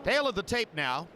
Tail of the tape now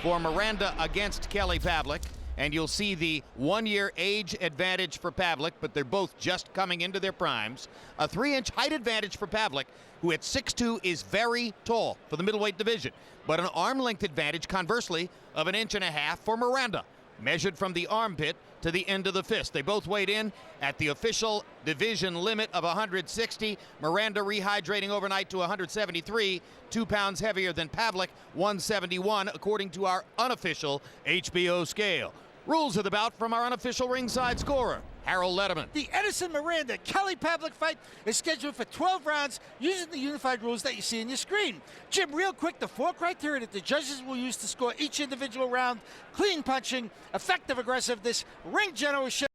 for Miranda against Kelly Pavlik. And you'll see the 1-year age advantage for Pavlik, but they're both just coming into their primes. A 3-inch height advantage for Pavlik, who at 6'2" is very tall for the middleweight division. But an arm length advantage, conversely, of 1.5 inches for Miranda, measured from the armpit to the end of the fist. They both weighed in at the official division limit of 160. Miranda rehydrating overnight to 173, 2 pounds heavier than Pavlik, 171, according to our unofficial HBO scale. Rules of the bout from our unofficial ringside scorer, Harold Letterman. The Edison Miranda Kelly Pavlik fight is scheduled for 12 rounds using the unified rules that you see on your screen. Jim, real quick, the 4 criteria that the judges will use to score each individual round: clean punching, effective aggressiveness, ring generalship.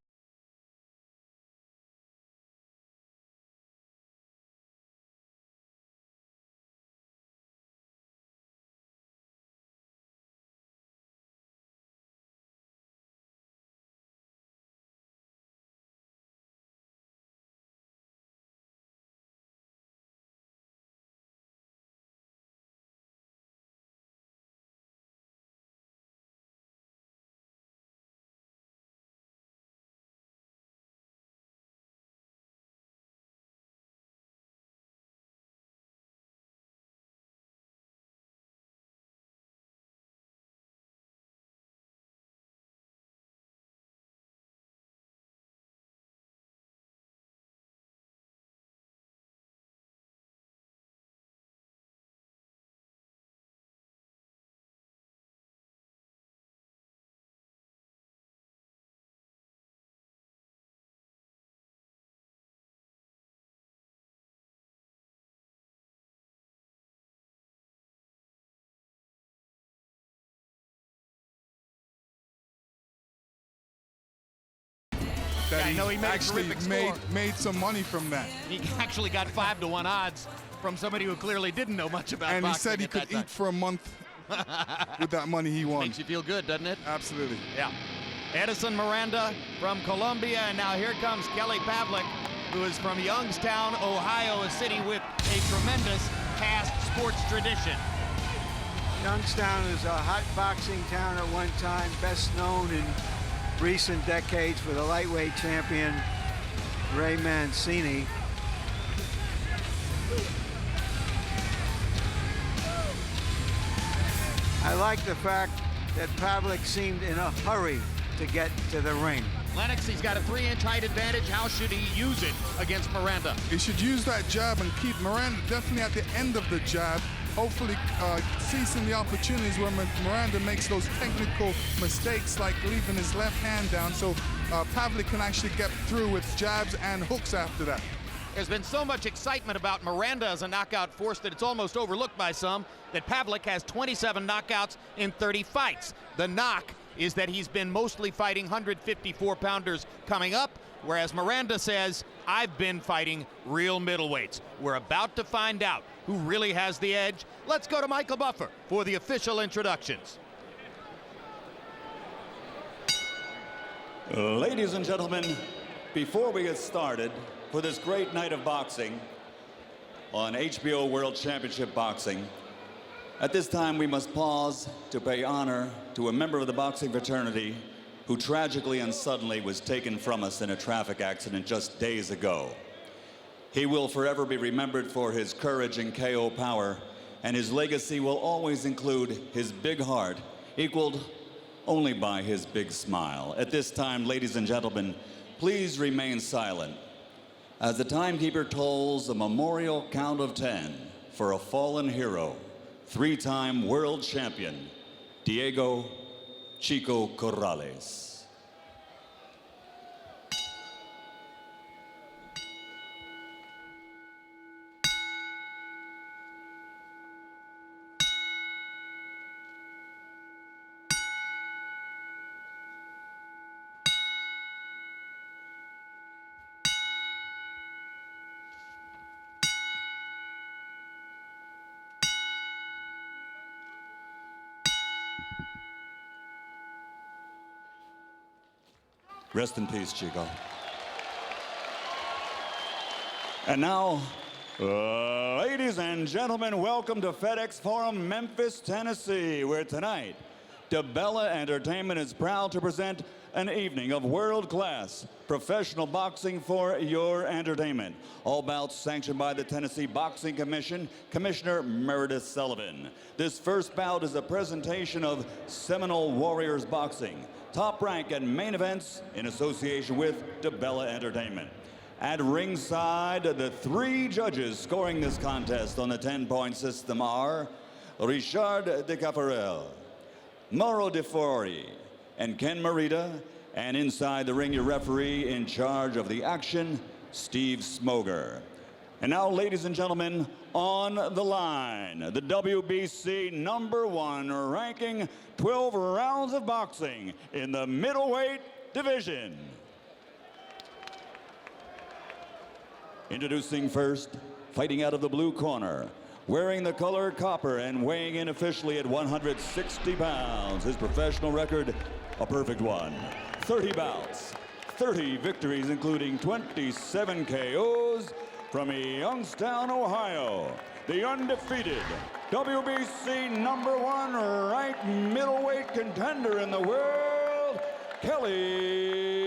That I know he made actually a terrific made some money from that. He actually got 5-1 odds from somebody who clearly didn't know much about And he boxing said he at could that time. eat for a month with that money he won. Makes you feel good, doesn't it? Absolutely. Yeah. Edison Miranda from Colombia, and now here comes Kelly Pavlik, who is from Youngstown, Ohio, a city with a tremendous past sports tradition. Youngstown is a hot boxing town at one time, best known in recent decades for the lightweight champion Ray Mancini. I like the fact that Pavlik seemed in a hurry to get to the ring. Lennox, he's got a 3-inch height advantage. How should he use it against Miranda? He should use that jab and keep Miranda definitely at the end of the jab, hopefully seizing the opportunities where Miranda makes those technical mistakes like leaving his left hand down, so Pavlik can actually get through with jabs and hooks after that. There's been so much excitement about Miranda as a knockout force that it's almost overlooked by some that Pavlik has 27 knockouts in 30 fights. The knock is that he's been mostly fighting 154-pounders coming up, whereas Miranda says, I've been fighting real middleweights. We're about to find out who really has the edge. Let's go to Michael Buffer for the official introductions. Ladies and gentlemen, before we get started for this great night of boxing on HBO World Championship Boxing, at this time we must pause to pay honor to a member of the boxing fraternity who tragically and suddenly was taken from us in a traffic accident just days ago. He will forever be remembered for his courage and KO power, and his legacy will always include his big heart, equaled only by his big smile. At this time, ladies and gentlemen, please remain silent as the timekeeper tolls a memorial count of 10 for a fallen hero, 3-time world champion, Diego Chico Corrales. Rest in peace, Chico. And now, Ladies and gentlemen, welcome to FedEx Forum, Memphis, Tennessee, where tonight, DeBella Entertainment is proud to present an evening of world-class professional boxing for your entertainment. All bouts sanctioned by the Tennessee Boxing Commission, Commissioner Meredith Sullivan. This first bout is a presentation of Seminole Warriors Boxing, top rank and main events in association with DeBella Entertainment. At ringside, the 3 judges scoring this contest on the 10-point system are Richard De Caffarel, Mauro De Fori, and Ken Marita. And inside the ring, your referee in charge of the action, Steve Smoger. And now, ladies and gentlemen, on the line, the WBC #1 ranking 12 rounds of boxing in the middleweight division. Introducing first, fighting out of the blue corner, wearing the color copper and weighing in officially at 160 pounds. His professional record, a perfect one. 30 bouts, 30 victories, including 27 KOs from Youngstown, Ohio. The undefeated WBC #1 ranked middleweight contender in the world, Kelly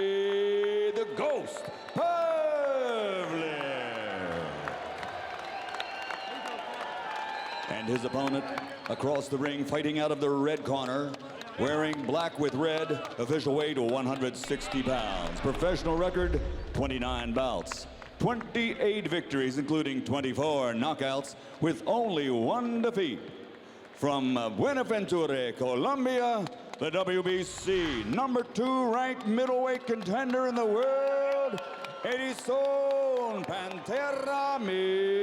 the Ghost Pavlik. And his opponent across the ring, fighting out of the red corner, wearing black with red, official weight 160 pounds. Professional record, 29 bouts, 28 victories, including 24 knockouts, with only 1 defeat. From Buenaventura, Colombia, the WBC #2 ranked middleweight contender in the world, Edison Pantera Miranda.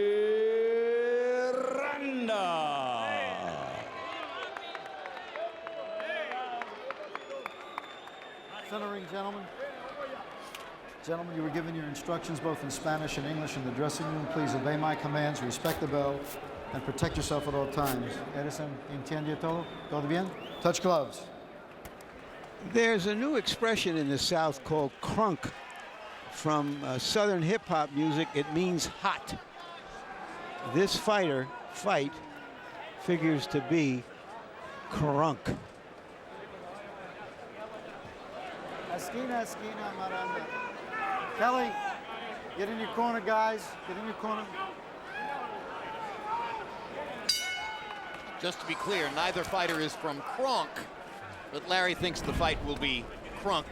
Centering, gentlemen. Gentlemen, you were given your instructions both in Spanish and English in the dressing room. Please obey my commands, respect the bell, and protect yourself at all times. Edison, entiende todo? Todo bien? Touch gloves. There's a new expression in the South called crunk. From Southern hip-hop music, it means hot. This fight figures to be crunk. Esquina, esquina, Miranda. Kelly, get in your corner, guys. Get in your corner. Just to be clear, neither fighter is from Kronk, but Larry thinks the fight will be Crunk.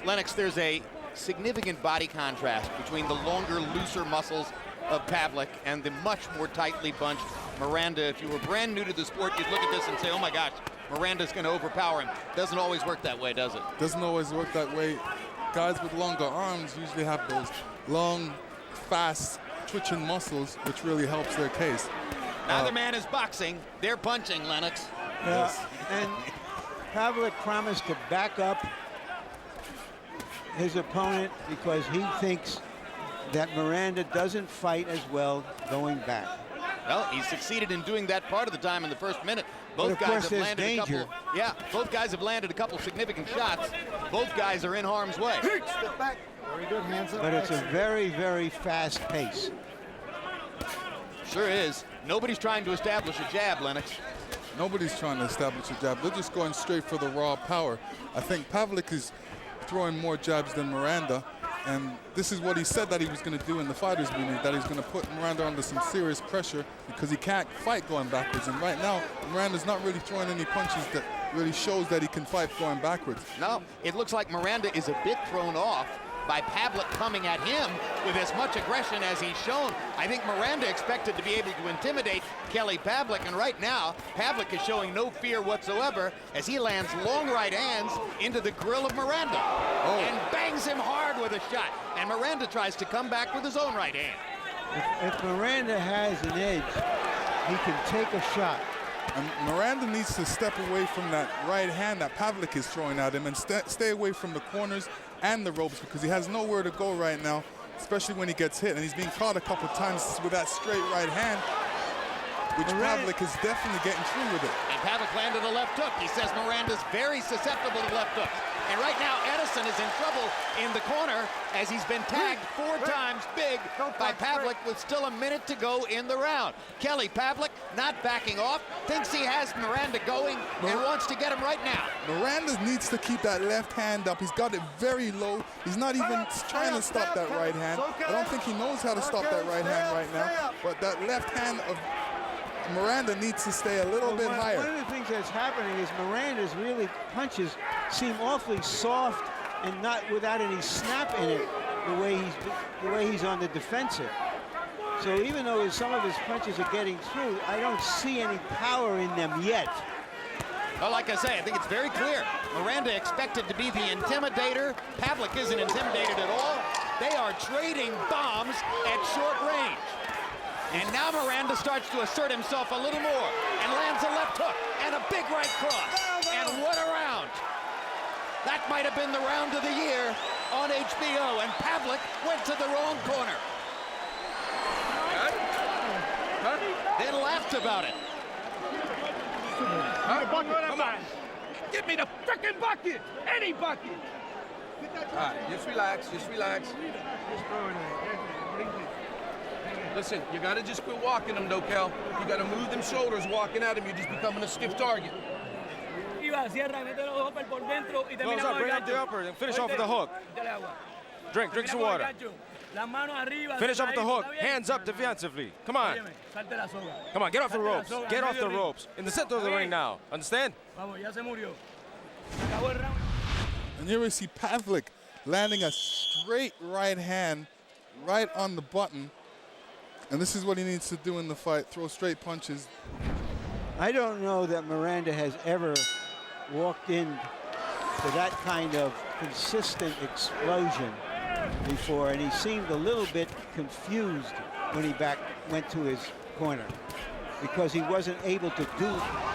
Lennox, there's a significant body contrast between the longer, looser muscles of Pavlik and the much more tightly bunched Miranda. If you were brand new to the sport, you'd look at this and say, oh my gosh, Miranda's going to overpower him. Doesn't always work that way, does it? Doesn't always work that way. Guys with longer arms usually have those long, fast, twitching muscles, which really helps their case. Neither man is boxing. They're punching, Lennox. Yes. And Pavlik promised to back up his opponent because he thinks that Miranda doesn't fight as well going back. Well, he succeeded in doing that part of the time in the first minute. Both guys have landed a couple. Yeah, both guys have landed a couple significant shots. Both guys are in harm's way. Step back. Very good, hands up. But it's a very, very fast pace. Sure is. Nobody's trying to establish a jab, Lennox. Nobody's trying to establish a jab. They're just going straight for the raw power. I think Pavlik is throwing more jabs than Miranda, and this is what he said that he was going to do in the fighters meeting, that he's going to put Miranda under some serious pressure because he can't fight going backwards. And right now, Miranda's not really throwing any punches that really shows that he can fight going backwards. No, it looks like Miranda is a bit thrown off by Pavlik coming at him with as much aggression as he's shown. I think Miranda expected to be able to intimidate Kelly Pavlik, and right now, Pavlik is showing no fear whatsoever as he lands long right hands into the grill of Miranda and bangs him hard with a shot. And Miranda tries to come back with his own right hand. If Miranda has an edge, he can take a shot. And Miranda needs to step away from that right hand that Pavlik is throwing at him and stay away from the corners and the ropes because he has nowhere to go right now, especially when he gets hit. And he's being caught a couple times with that straight right hand. which Pavlik is definitely getting through with it. And Pavlik landed a left hook. He says Miranda's very susceptible to left hooks. And right now, Edison is in trouble in the corner as he's been tagged 4 times big by Pavlik with still a minute to go in the round. Kelly Pavlik not backing off, thinks he has Miranda going and wants to get him right now. Miranda needs to keep that left hand up. He's got it very low. He's not even trying to stop that right hand. I don't think he knows how to stop that right hand right now. But that left hand of Miranda needs to stay a little bit higher. One of the things that's happening is Miranda's punches seem awfully soft and not without any snap in it, the way he's on the defensive. So even though some of his punches are getting through, I don't see any power in them yet. Well, like I say, I think it's very clear. Miranda expected to be the intimidator. Pavlik isn't intimidated at all. They are trading bombs at short range. And now Miranda starts to assert himself a little more and lands a left hook and a big right cross. And what a round. That might have been the round of the year on HBO, and Pavlik went to the wrong corner. Then laughed about it. Come on. Give me the frickin' bucket! Any bucket! All right, just relax, just relax. Listen, you gotta just quit walking them, though, Cal. You gotta move them shoulders walking at him. You're just becoming a stiff target. Close up, bring up the upper, and finish off with the hook. Drink some water. Finish off with the hook. Hands up defensively. Come on. Come on, get off the ropes. Get off the ropes. In the center of the ring now. Understand? And here we see Pavlik landing a straight right hand right on the button. And this is what he needs to do in the fight, throw straight punches. I don't know that Miranda has ever walked in to that kind of consistent explosion before, and he seemed a little bit confused when he went to his corner because he wasn't able to do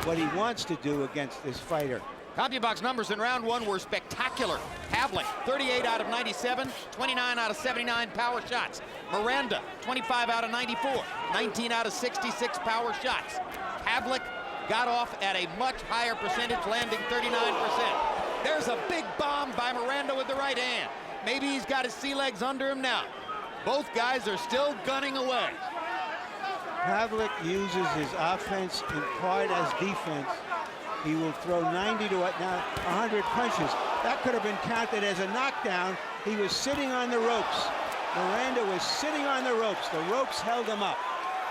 what he wants to do against this fighter. CompuBox numbers in round 1 were spectacular. Pavlik, 38 out of 97, 29 out of 79 power shots. Miranda, 25 out of 94, 19 out of 66 power shots. Pavlik got off at a much higher percentage, landing 39%. There's a big bomb by Miranda with the right hand. Maybe he's got his sea legs under him now. Both guys are still gunning away. Pavlik uses his offense in part as defense. He will throw 90 to 100 punches. That could have been counted as a knockdown. He was sitting on the ropes. Miranda was sitting on the ropes. The ropes held him up.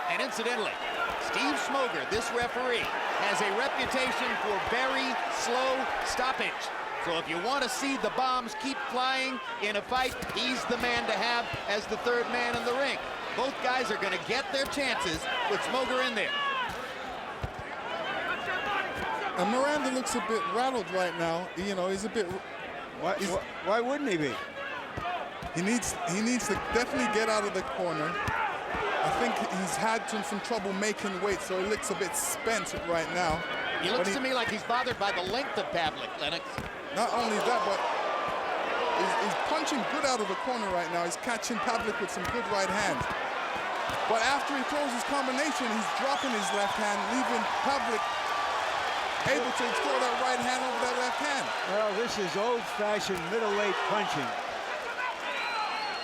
And incidentally, Steve Smoger, this referee, has a reputation for very slow stoppage. So if you want to see the bombs keep flying in a fight, he's the man to have as the third man in the ring. Both guys are going to get their chances with Smoger in there. And Miranda looks a bit rattled right now. You know, he's a bit. Why wouldn't he be? He needs to definitely get out of the corner. I think he's had some trouble making weight, so he looks a bit spent right now. He looks to me like he's bothered by the length of Pavlik, Lennox. Not only that, but he's punching good out of the corner right now. He's catching Pavlik with some good right hands. But after he throws his combination, he's dropping his left hand, leaving Pavlik able to throw that right hand over that left hand. Well, this is old-fashioned middleweight punching.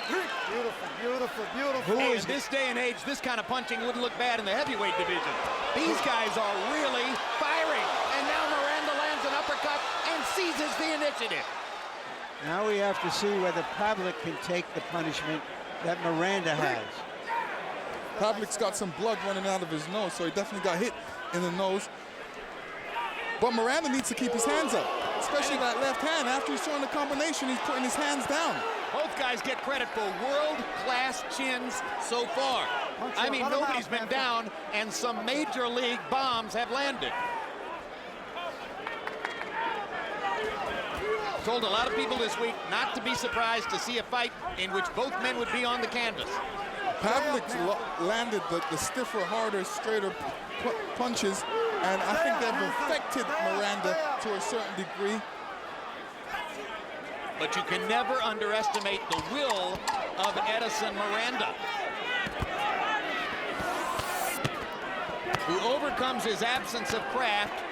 Beautiful, beautiful, beautiful. Hey, in this day and age, this kind of punching wouldn't look bad in the heavyweight division. These guys are really firing. And now Miranda lands an uppercut and seizes the initiative. Now we have to see whether Pavlik can take the punishment that Miranda has. Pavlik's got some blood running out of his nose, so he definitely got hit in the nose. But Miranda needs to keep his hands up, especially that left hand. After he's throwing the combination, he's putting his hands down. Both guys get credit for world-class chins so far. I mean, nobody's been down, and some major league bombs have landed. Told a lot of people this week not to be surprised to see a fight in which both men would be on the canvas. Pavlik landed the stiffer, harder, straighter punches, and I think they've affected Miranda to a certain degree. But you can never underestimate the will of Edison Miranda. who overcomes his absence of craft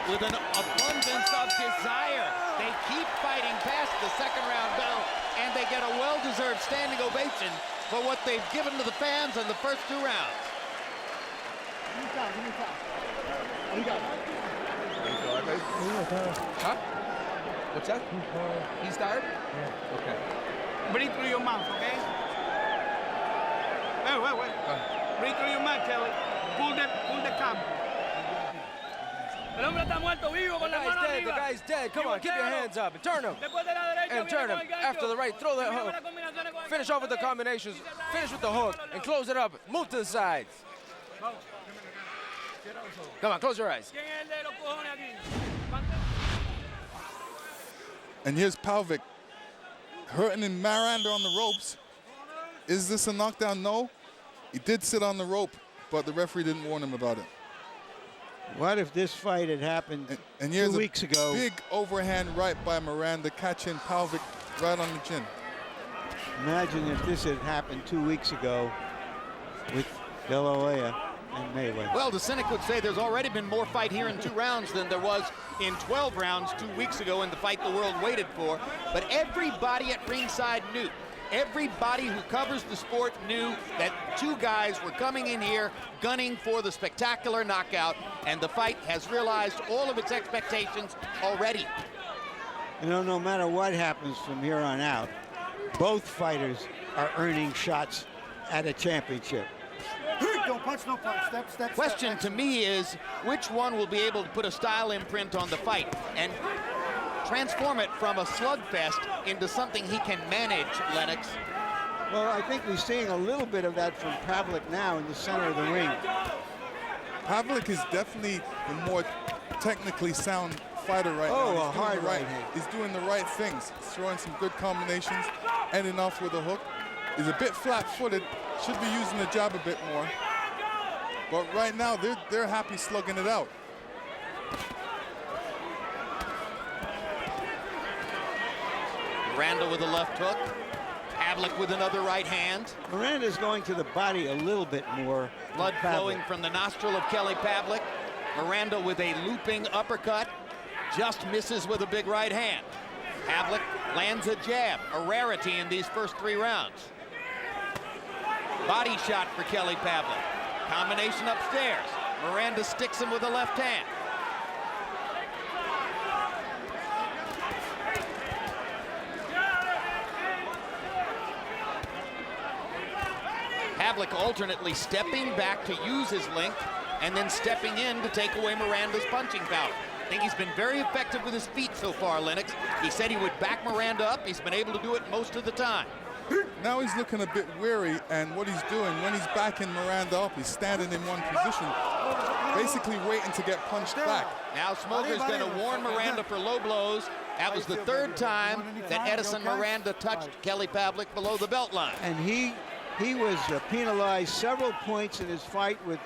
with an abundance of desire. They keep fighting past the second round bell, and they get a well-deserved standing ovation for what they've given to the fans in the first 2 rounds. Huh? What's that? He's tired? Yeah. Okay. Breathe through your mouth, okay? Wait. Breathe through your mouth, Kelly. Pull the cam. El hombre está muerto vivo con la mano The arriba. guy's dead. Come on, keep your hands up and turn him. Después de la derecha, And turn him. After the right, throw that hook. Finish off with the combinations. Finish with the hook and close it up. Move to the sides. Come on, close your eyes. ¿Quién es el de los cojones aquí? And here's Pavlik hurting in Miranda on the ropes. Is this a knockdown? No. He did sit on the rope, but the referee didn't warn him about it. What if this fight had happened And here's 2 weeks ago? big overhand right by Miranda, catching Pavlik right on the chin. Imagine if this had happened 2 weeks ago with De La Hoya and Mayweather. Well, the cynic would say there's already been more fight here in 2 rounds than there was in 12 rounds 2 weeks ago in the fight the world waited for. But everybody at ringside knew. Everybody who covers the sport knew that 2 guys were coming in here gunning for the spectacular knockout, and the fight has realized all of its expectations already. You know, no matter what happens from here on out, both fighters are earning shots at a championship. Don't punch, no punch. Step. Question to me is, which one will be able to put a style imprint on the fight and transform it from a slugfest into something he can manage, Lennox? Well, I think we're seeing a little bit of that from Pavlik now in the center of the ring. Pavlik is definitely the more technically sound fighter right now. Oh, He's a doing hard the right hand. He's doing the right things. He's throwing some good combinations, ending off with a hook. He's a bit flat-footed. Should be using the jab a bit more. But right now, they're happy slugging it out. Miranda with a left hook. Pavlik with another right hand. Miranda's going to the body a little bit more. Blood than Pavlik. flowing from the nostril of Kelly Pavlik. Miranda with a looping uppercut. Just misses with a big right hand. Pavlik lands a jab, a rarity in these first 3 rounds. Body shot for Kelly Pavlik. Combination upstairs. Miranda sticks him with a left hand. Pavlik alternately stepping back to use his length and then stepping in to take away Miranda's punching power. I think he's been very effective with his feet so far, Lennox. He said he would back Miranda up. He's been able to do it most of the time. Now he's looking a bit weary, and what he's doing when he's backing Miranda up, he's standing in one position, basically waiting to get punched back. Now Smoker's going to warn Miranda for low blows. That was the 3rd time that Edison Miranda touched Kelly Pavlik below the belt line. And he was penalized several points in his fight with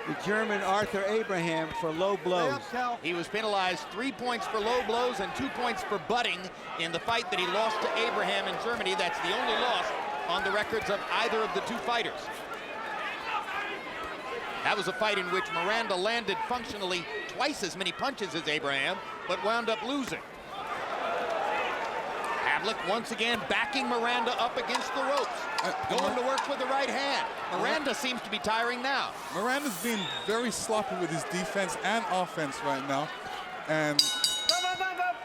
the German Arthur Abraham for low blows. He was penalized 3 points for low blows and 2 points for butting in the fight that he lost to Abraham in Germany. That's the only loss on the records of either of the 2 fighters. That was a fight in which Miranda landed functionally twice as many punches as Abraham, but wound up losing. Pavlik once again backing Miranda up against the ropes. Going to work with the right hand. Miranda seems to be tiring now. Miranda's being very sloppy with his defense and offense right now. And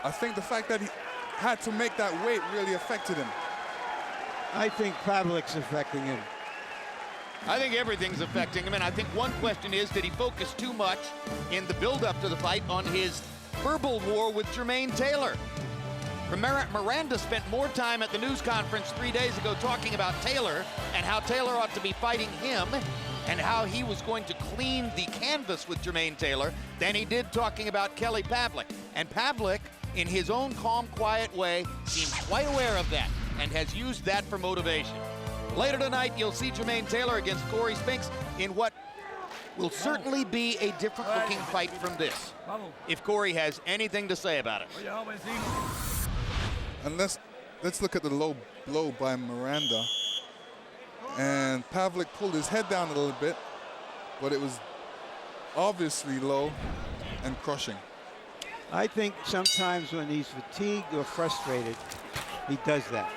I think the fact that he had to make that weight really affected him. I think Pavlik's affecting him. I think everything's affecting him, and I think one question is, did he focus too much in the build-up to the fight on his verbal war with Jermaine Taylor? Miranda spent more time at the news conference 3 days ago talking about Taylor and how Taylor ought to be fighting him and how he was going to clean the canvas with Jermaine Taylor than he did talking about Kelly Pavlik. And Pavlik, in his own calm, quiet way, seems quite aware of that and has used that for motivation. Later tonight, you'll see Jermaine Taylor against Corey Spinks in what will certainly be a different-looking fight from this, if Corey has anything to say about it. And let's look at the low blow by Miranda. And Pavlik pulled his head down a little bit, but it was obviously low and crushing. I think sometimes when he's fatigued or frustrated, he does that.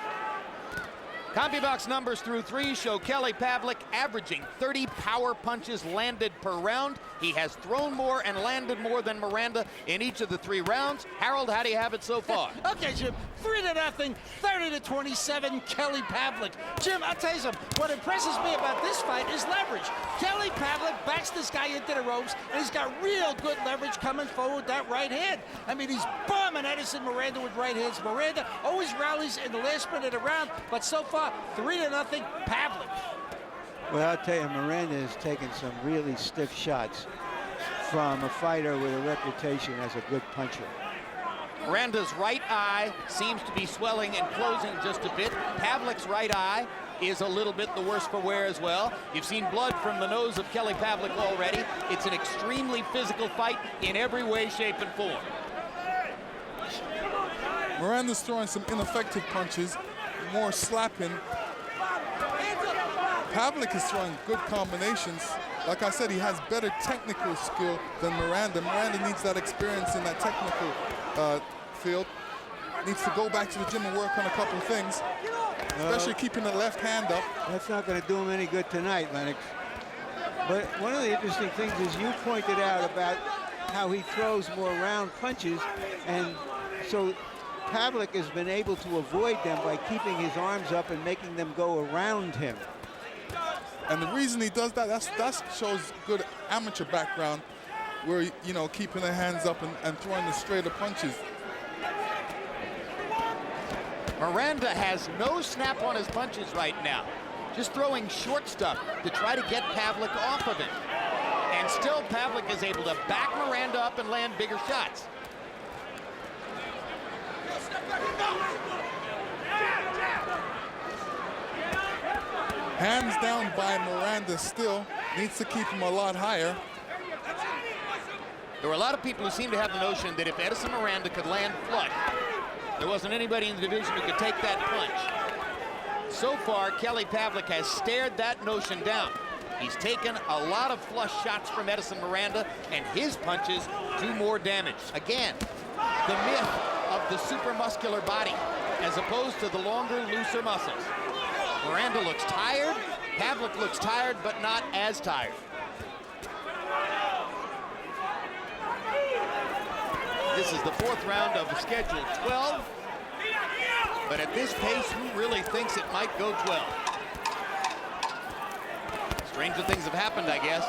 CompuBox numbers through 3 show Kelly Pavlik averaging 30 power punches landed per round. He has thrown more and landed more than Miranda in each of the 3 rounds. Harold, how do you have it so far? Okay, Jim, 3-0, 30-27, Kelly Pavlik. Jim, I'll tell you something. What impresses me about this fight is leverage. Kelly Pavlik backs this guy into the ropes, and he's got real good leverage coming forward with that right hand. I mean, he's bombing Edison Miranda with right hands. Miranda always rallies in the last minute of the round, but so far, 3-0, Pavlik. Well, I'll tell you, Miranda has taken some really stiff shots from a fighter with a reputation as a good puncher. Miranda's right eye seems to be swelling and closing just a bit. Pavlik's right eye is a little bit the worse for wear as well. You've seen blood from the nose of Kelly Pavlik already. It's an extremely physical fight in every way, shape, and form. Miranda's throwing some ineffective punches, more slapping. Pavlik is throwing good combinations. Like I said, he has better technical skill than Miranda. Miranda needs that experience in that technical field. Needs to go back to the gym and work on a couple of things, especially keeping the left hand up. That's not going to do him any good tonight, Lennox. But one of the interesting things is you pointed out about how he throws more round punches, and so Pavlik has been able to avoid them by keeping his arms up and making them go around him. And the reason he does that, that shows good amateur background, where, you know, keeping the hands up and throwing the straighter punches. Miranda has no snap on his punches right now. Just throwing short stuff to try to get Pavlik off of him. And still Pavlik is able to back Miranda up and land bigger shots. Hands down by Miranda still. Needs to keep him a lot higher. There were a lot of people who seem to have the notion that if Edison Miranda could land flush, there wasn't anybody in the division who could take that punch. So far, Kelly Pavlik has stared that notion down. He's taken a lot of flush shots from Edison Miranda, and his punches do more damage. Again, the myth of the super muscular body as opposed to the longer, looser muscles. Miranda looks tired. Pavlik looks tired, but not as tired. This is the 4th round of schedule 12. But at this pace, who really thinks it might go 12? Stranger things have happened, I guess.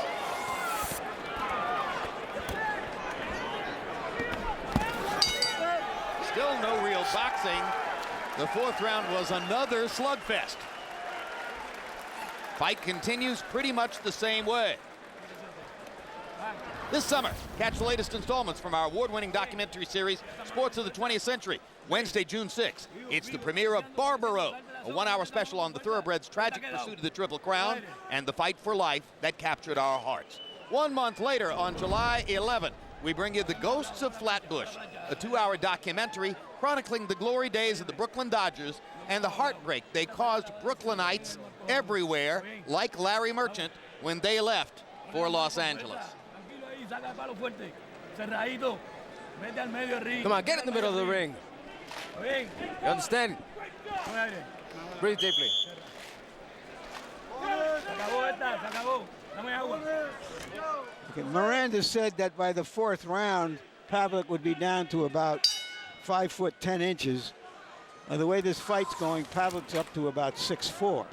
Still no real boxing. The 4th round was another slugfest. Fight continues pretty much the same way. This summer, catch the latest installments from our award-winning documentary series, Sports of the 20th Century, Wednesday, June 6th. It's the premiere of Barbaro, a 1-hour special on the Thoroughbreds' tragic pursuit of the Triple Crown and the fight for life that captured our hearts. 1 month later, on July 11th, we bring you The Ghosts of Flatbush, a 2-hour documentary chronicling the glory days of the Brooklyn Dodgers and the heartbreak they caused Brooklynites everywhere, like Larry Merchant, when they left for Los Angeles. Come on, get in the middle of the ring. You understand? Breathe deeply. Okay, Miranda said that by the 4th round, Pavlik would be down to about 5 foot 10 inches. The way this fight's going, Pavlik's up to about 6'4".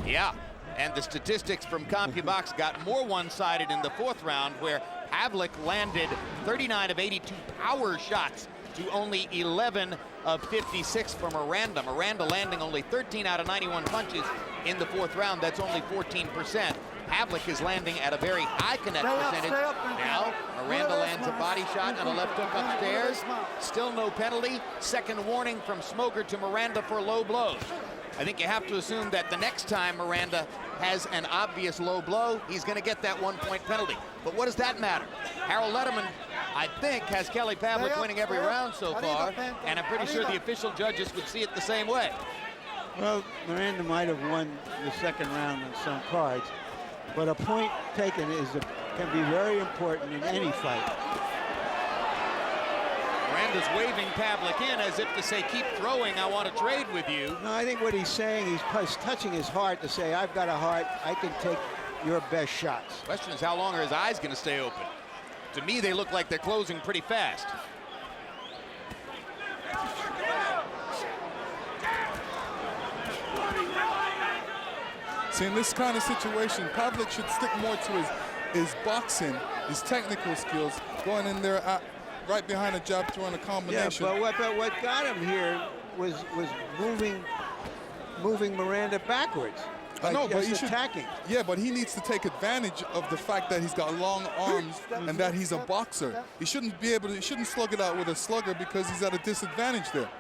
Yeah, and the statistics from CompuBox got more one-sided in the 4th round, where Pavlik landed 39 of 82 power shots to only 11 of 56 for Miranda. Miranda landing only 13 out of 91 punches in the 4th round. That's only 14%. Pavlik is landing at a very high connect percentage. Now, Miranda lands a body shot and a left hook upstairs. Still no penalty. Second warning from Smoker to Miranda for low blows. I think you have to assume that the next time Miranda has an obvious low blow, he's going to get that 1-point penalty. But what does that matter? Harold Letterman, I think, has Kelly Pavlik winning every round so far, and I'm pretty sure the official judges would see it the same way. Well, Miranda might have won the 2nd round on some cards, but a point taken is can be very important in any fight. Miranda's waving Pavlik in as if to say, keep throwing, I want to trade with you. No, I think what he's saying, he's touching his heart to say, I've got a heart, I can take your best shots. Question is, how long are his eyes going to stay open? To me, they look like they're closing pretty fast. See, in this kind of situation, Pavlik should stick more to his boxing, his technical skills, going in there right behind a jab, throwing a combination. Yeah, but what got him here was moving Miranda backwards. I know, but he should attacking. Yeah, but he needs to take advantage of the fact that he's got long arms and that he's a boxer. He shouldn't be able to. He shouldn't slug it out with a slugger because he's at a disadvantage there.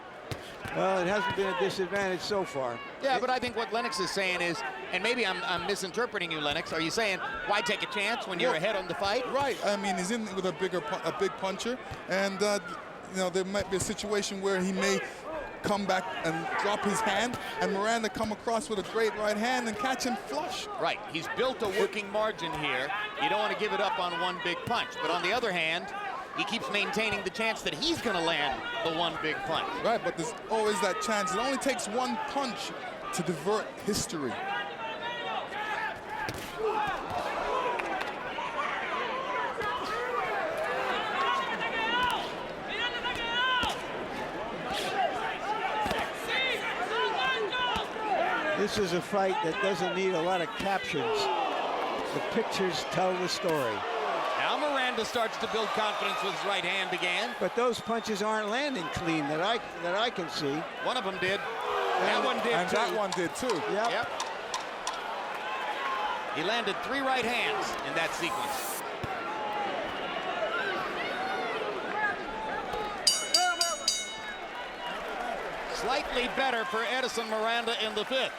Well, it hasn't been a disadvantage so far. Yeah, but I think what Lennox is saying is, and maybe I'm misinterpreting you, Lennox. Are you saying why take a chance when you're ahead on the fight? Right. I mean, he's in with a big puncher, and you know, there might be a situation where he may come back and drop his hand, and Miranda come across with a great right hand and catch him flush. Right. He's built a working margin here. You don't want to give it up on one big punch. But on the other hand, he keeps maintaining the chance that he's going to land the one big punch. Right, but there's always that chance. It only takes one punch to divert history. This is a fight that doesn't need a lot of captions. The pictures tell the story. Now Miranda starts to build confidence with his right hand again. But those punches aren't landing clean that I can see. One of them did. That one did and too. that one did too. Yep. He landed 3 right hands in that sequence. Slightly better for Edison Miranda in the 5th.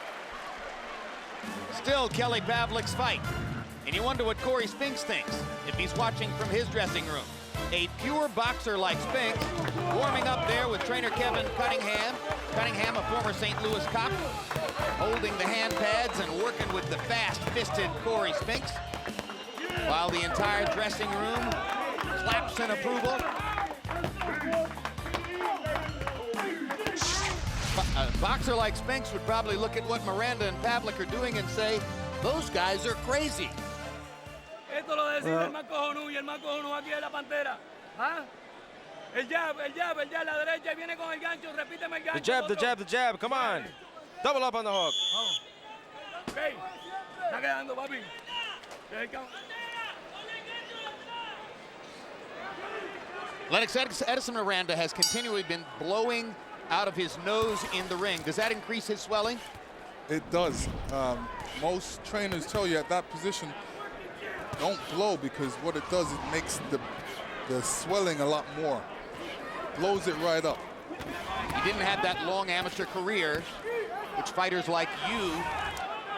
Still Kelly Pavlik's fight. And you wonder what Corey Spinks thinks if he's watching from his dressing room. A pure boxer like Spinks, warming up there with trainer Kevin Cunningham. Cunningham, a former St. Louis cop, holding the hand pads and working with the fast-fisted Corey Spinks, while the entire dressing room claps in approval. A boxer like Spinks would probably look at what Miranda and Pavlik are doing and say, those guys are crazy. Esto lo decide el más cojonú y el más cojonú aquí es la Pantera. ¿Ah? El jab, la derecha y viene con el gancho, repíteme el gancho. The jab, come on. Double up on the hook. Vamos. Ok, está quedando, papi. Lennox, Edison Miranda has continually been blowing out of his nose in the ring. Does that increase his swelling? It does. Most trainers tell you at that position, don't blow, because what it does, it makes the swelling a lot more. Blows it right up. He didn't have that long amateur career, which fighters like you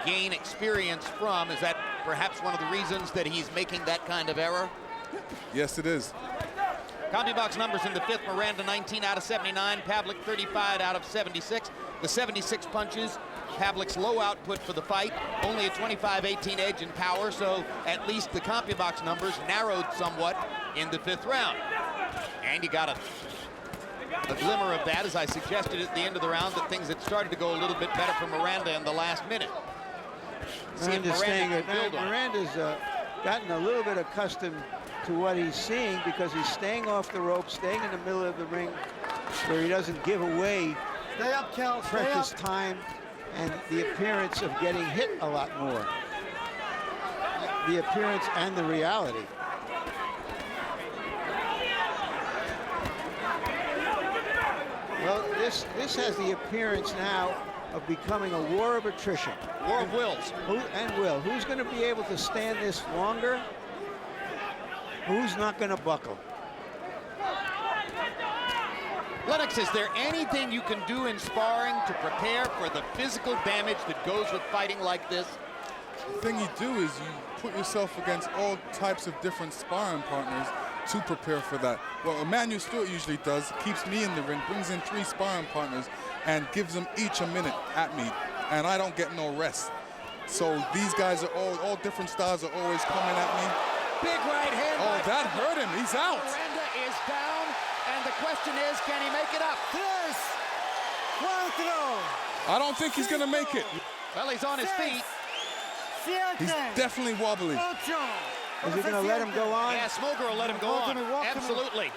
gain experience from. Is that perhaps one of the reasons that he's making that kind of error? Yes, it is. CompuBox numbers in the 5th, Miranda 19 out of 79, Pavlik 35 out of 76. The 76 punches, Pavlik's low output for the fight, only a 25-18 edge in power, so at least the CompuBox numbers narrowed somewhat in the 5th round. And you got a glimmer of that, as I suggested at the end of the round, that things had started to go a little bit better for Miranda in the last minute. Miranda's gotten a little bit accustomed to what he's seeing, because he's staying off the rope, staying in the middle of the ring where he doesn't give away precious time and the appearance of getting hit a lot more. The appearance and the reality. Well, this has the appearance now of becoming a war of attrition. War of wills. Who's going to be able to stand this longer? Who's not going to buckle? Lennox, is there anything you can do in sparring to prepare for the physical damage that goes with fighting like this? The thing you do is you put yourself against all types of different sparring partners to prepare for that. What Emmanuel Stewart usually does, keeps me in the ring, brings in 3 sparring partners and gives them each a minute at me, and I don't get no rest. So these guys are all different styles are always coming at me, Big right hand. Oh, that hurt him. He's out. Miranda is down, and the question is, can he make it up? I don't think he's going to make it. Well, he's on his feet. He's definitely wobbly. Is he going to let him go on? Yeah, Smoger will let him go on. Absolutely.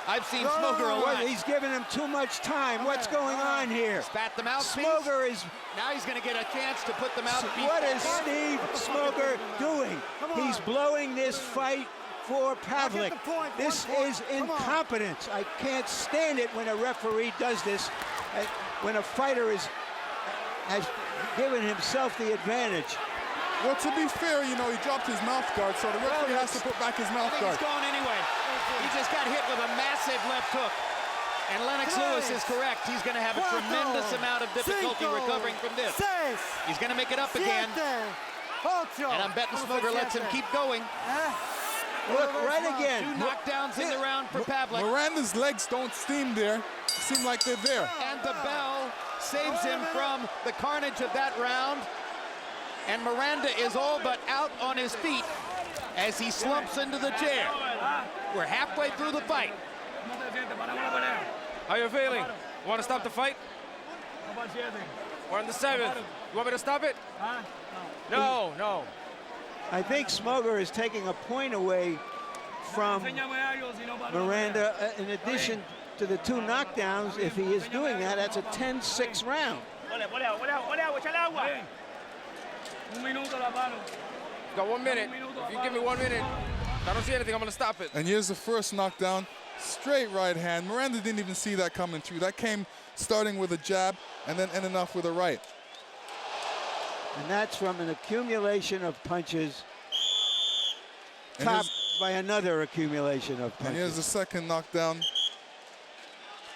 I've seen Smoger a lot. He's giving him too much time. What's going on here? Spat the mouthpiece. Smoger is... Now he's going to get a chance to put the mouthpiece. What is Steve Smoger doing? He's blowing this fight for Pavlik. This is incompetence. I can't stand it when a referee does this. When a fighter has given himself the advantage. Well, to be fair, you know, he dropped his mouth guard, so the referee has to put back his mouth guard. He's going anyway. He just got hit with a massive left hook. And Lennox Lewis is correct. He's going to have a tremendous amount of difficulty recovering from this. He's going to make it up again. And I'm betting Smoger lets him keep going. Look, right again. 2 knockdowns in the round for Pavlik. Miranda's legs don't seem there. Seem like they're there. And the bell saves him from the carnage of that round. And Miranda is all but out on his feet as he slumps into the chair. We're halfway through the fight. How you feeling? You want to stop the fight? We're in the 7th. You want me to stop it? No, no. I think Smoger is taking a point away from Miranda. In addition to the 2 knockdowns, if he is doing that, that's a 10-6 round. Got 1 minute. If you give me 1 minute, I don't see anything, I'm going to stop it. And here's the first knockdown. Straight right hand. Miranda didn't even see that coming through. That came starting with a jab and then ending off with a right. And that's from an accumulation of punches, topped by another accumulation of punches. And here's the second knockdown.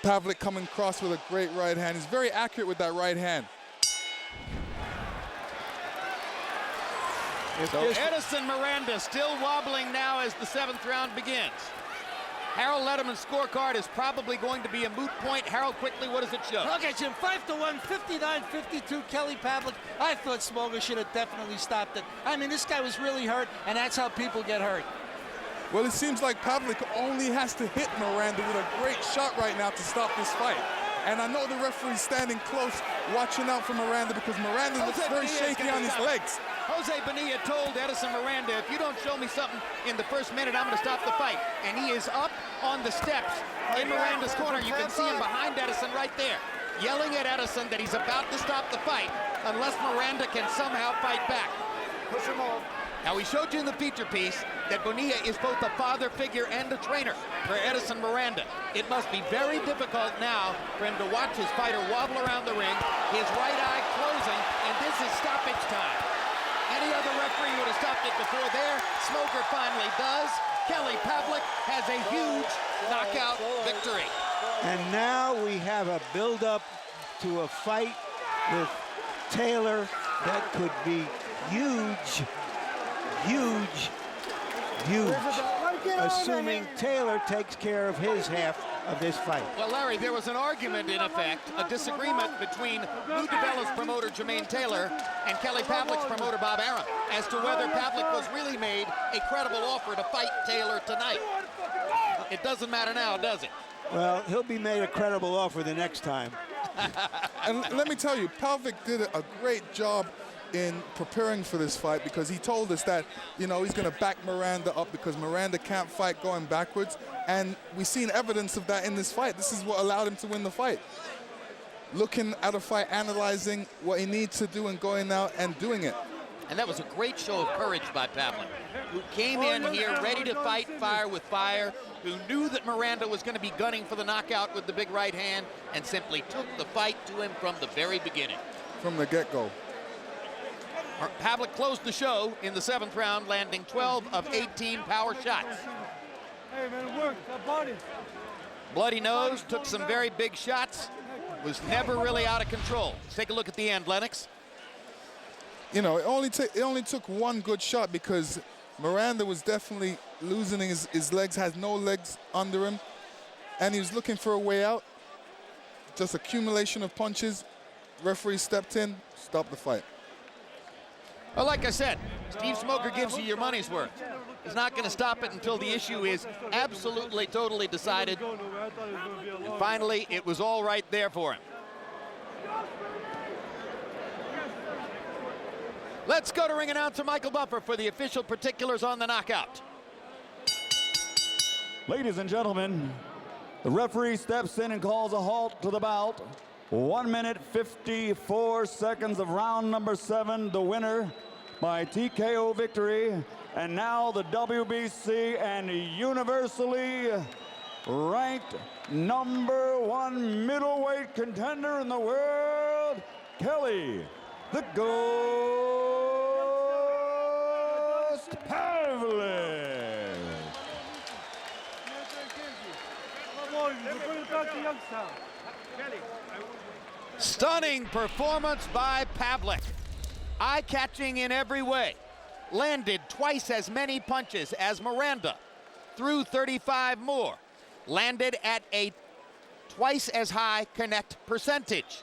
Pavlik coming across with a great right hand. He's very accurate with that right hand. So Edison Miranda still wobbling now as the 7th round begins. Harold Letterman's scorecard is probably going to be a moot point. Harold, quickly, what does it show? Okay, Jim, 5-1, 59-52, Kelly Pavlik. I thought Smoger should have definitely stopped it. I mean, this guy was really hurt, and that's how people get hurt. Well, it seems like Pavlik only has to hit Miranda with a great shot right now to stop this fight. And I know the referee's standing close, watching out for Miranda because Miranda looks very shaky on his legs. Jose Bonilla told Edison Miranda, if you don't show me something in the first minute, I'm going to stop the fight. And he is up on the steps in Miranda's corner. You can see him behind Edison right there, yelling at Edison that he's about to stop the fight unless Miranda can somehow fight back. Push him off. Now, we showed you in the feature piece that Bonilla is both a father figure and a trainer for Edison Miranda. It must be very difficult now for him to watch his fighter wobble around the ring, his right eye closing, and this is stoppage time. Any other referee would have stopped it before there. Smoger finally does. Kelly Pavlik has a huge knockout victory. And now we have a build-up to a fight with Taylor that could be huge, huge, huge, assuming Taylor takes care of his half of this fight. Well, Larry, there was an argument, in effect, a disagreement between Lou DiBella's promoter, Jermaine Taylor, and Kelly Pavlik's promoter, Bob Arum, as to whether Pavlik was really made a credible offer to fight Taylor tonight. It doesn't matter now, does it? Well, he'll be made a credible offer the next time. And let me tell you, Pavlik did a great job in preparing for this fight because he told us that, you know, he's going to back Miranda up because Miranda can't fight going backwards. And we've seen evidence of that in this fight. This is what allowed him to win the fight. Looking at a fight, analyzing what he needs to do and going out and doing it. And that was a great show of courage by Pavlik, who came in here ready to fight fire with fire, who knew that Miranda was going to be gunning for the knockout with the big right hand, and simply took the fight to him from the very beginning. From the get-go. Pavlik closed the show in the 7th round, landing 12 of 18 power shots. Hey, man, it worked. Got body. Bloody nose, took some very big shots, was never really out of control. Let's take a look at the end, Lennox. You know, it only took one good shot because Miranda was definitely losing his legs, has no legs under him, and he was looking for a way out. Just accumulation of punches. Referee stepped in, stopped the fight. Well, like I said, Steve Smoger gives you your money's worth. He's not going to stop it until the issue is absolutely, totally decided. And finally, it was all right there for him. Let's go to ring announcer Michael Buffer for the official particulars on the knockout. Ladies and gentlemen, the referee steps in and calls a halt to the bout. 1 minute 54 seconds of round number 7. The winner by TKO victory. And now the WBC and universally ranked #1 middleweight contender in the world, Kelly the Ghost Pavlik. Stunning performance by Pavlik. Eye-catching in every way. Landed twice as many punches as Miranda. Threw 35 more. Landed at a twice as high connect percentage.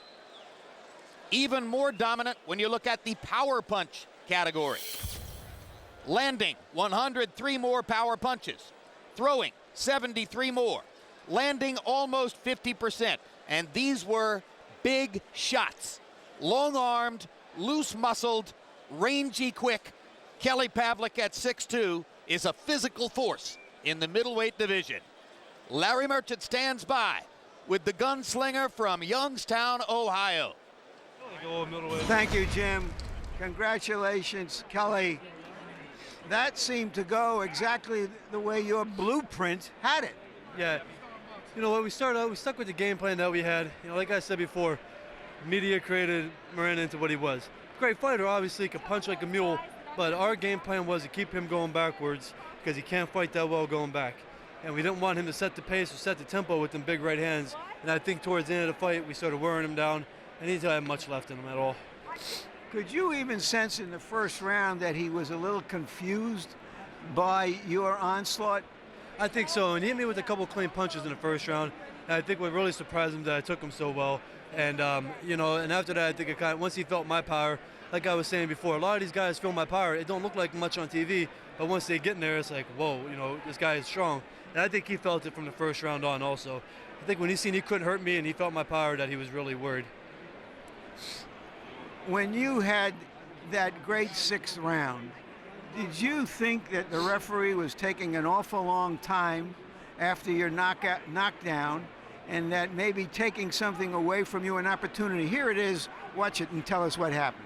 Even more dominant when you look at the power punch category. Landing 103 more power punches. Throwing 73 more. Landing almost 50%. And these were big shots. Long-armed, loose-muscled, rangy quick. Kelly Pavlik at 6'2" is a physical force in the middleweight division. Larry Merchant stands by with the gunslinger from Youngstown, Ohio. Thank you, Jim. Congratulations, Kelly. That seemed to go exactly the way your blueprint had it. Yeah. You know what, we stuck with the game plan that we had. You know, like I said before, media created Miranda into what he was. Great fighter, obviously, could punch like a mule, but our game plan was to keep him going backwards because he can't fight that well going back. And we didn't want him to set the pace or set the tempo with them big right hands. And I think towards the end of the fight, we started wearing him down, and he didn't have much left in him at all. Could you even sense in the first round that he was a little confused by your onslaught? I think so, and he hit me with a couple clean punches in the first round. And I think what really surprised him that I took him so well. And, you know, and after that, I think once he felt my power, like I was saying before, a lot of these guys feel my power. It don't look like much on TV, but once they get in there, it's like, whoa, you know, this guy is strong. And I think he felt it from the first round on also. I think when he seen he couldn't hurt me and he felt my power, that he was really worried. When you had that great 6th round, did you think that the referee was taking an awful long time after your knockdown, and that maybe taking something away from you, an opportunity? Here it is. Watch it and tell us what happened.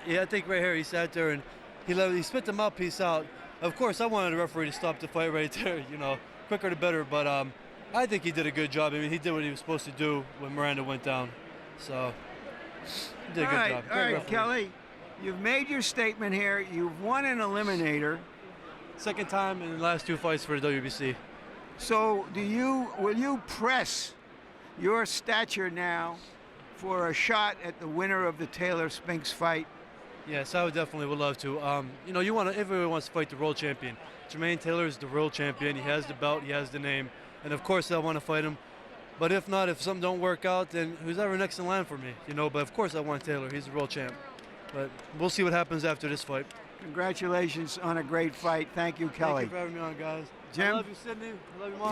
Yeah, I think right here he sat there and he spit the mouthpiece out. Of course, I wanted the referee to stop the fight right there, you know, quicker the better, but I think he did a good job. I mean, he did what he was supposed to do when Miranda went down. So, he did a good job. All right, Kelly, you've made your statement here. You've won an eliminator. Second time in the last 2 fights for the WBC. So will you press your stature now for a shot at the winner of the Taylor-Spinks fight? Yes, I would love to. You know, everyone wants to fight the world champion. Jermaine Taylor is the world champion. He has the belt, he has the name, and of course I want to fight him. But if not, if something don't work out, then who's ever next in line for me? You know, but of course I want Taylor. He's the world champ. But we'll see what happens after this fight. Congratulations on a great fight. Thank you, Kelly. Thank you for having me on, guys. Jim? I love you, Sydney. I love you, Mom.